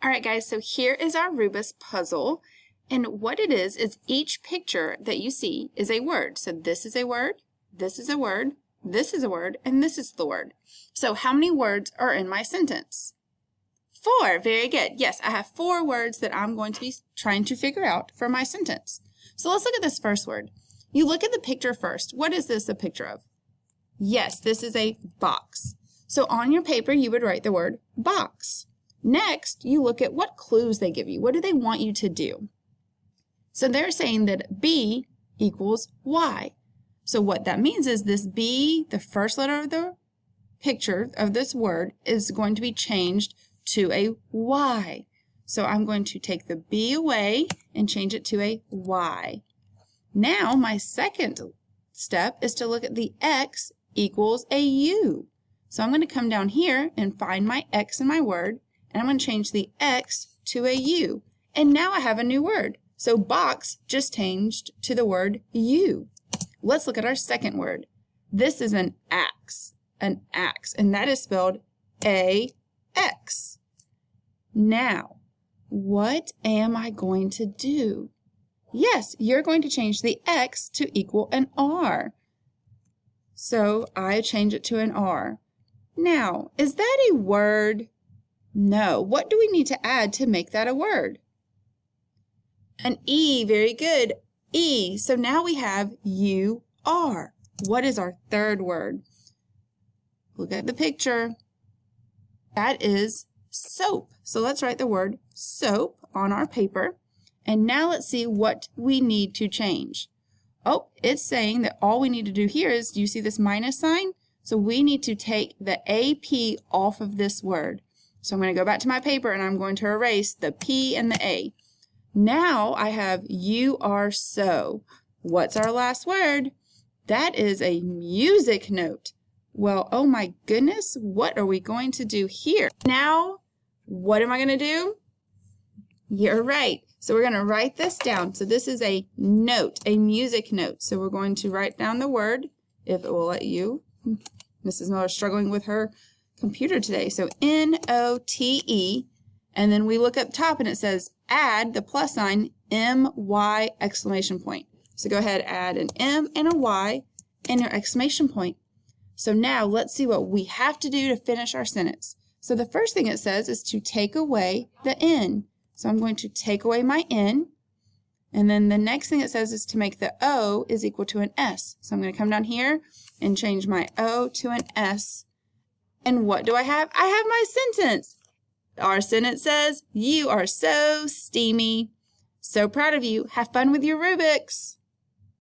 All right, guys, so here is our Rebus puzzle. And what it is each picture that you see is a word. So this is a word, this is a word, this is a word, and this is the word. So how many words are in my sentence? 4. Very good. Yes, I have 4 words that I'm going to be trying to figure out for my sentence. So let's look at this first word. You look at the picture first. What is this a picture of? Yes, this is a box. So on your paper, you would write the word box. Next, you look at what clues they give you. What do they want you to do? So they're saying that B equals Y. So what that means is this B, the first letter of the picture of this word, is going to be changed to a Y. So I'm going to take the B away and change it to a Y. Now my second step is to look at the X equals a U. So I'm going to come down here and find my X in my word, and I'm going to change the X to a U. And now I have a new word. So box just changed to the word U. Let's look at our second word. This is an axe, and that is spelled A-X. Now, what am I going to do? Yes, you're going to change the X to equal an R. So I change it to an R. Now, is that a word? No. What do we need to add to make that a word? An E. Very good. E. So now we have U-R. What is our third word? Look at the picture. That is soap. So let's write the word soap on our paper. And now let's see what we need to change. Oh, it's saying that all we need to do here is, do you see this minus sign? So we need to take the AP off of this word. So I'm going to go back to my paper and I'm going to erase the P and the A. Now I have you are so. What's our last word? That is a music note. Well, oh my goodness, what are we going to do here? Now, what am I going to do? You're right. So we're going to write this down. So this is a note, a music note. So we're going to write down the word, if it will let you. Mrs. Miller is struggling with her computer today. So N-O-T-E, and then we look up top and it says add the plus sign M-Y exclamation point. So go ahead, add an M and a Y and your exclamation point. So now let's see what we have to do to finish our sentence. So the first thing it says is to take away the N. So I'm going to take away my N. And then the next thing it says is to make the O is equal to an S. So I'm going to come down here and change my O to an S. And what do I have? I have my sentence. Our sentence says, you are so steamy. So proud of you. Have fun with your Rubik's.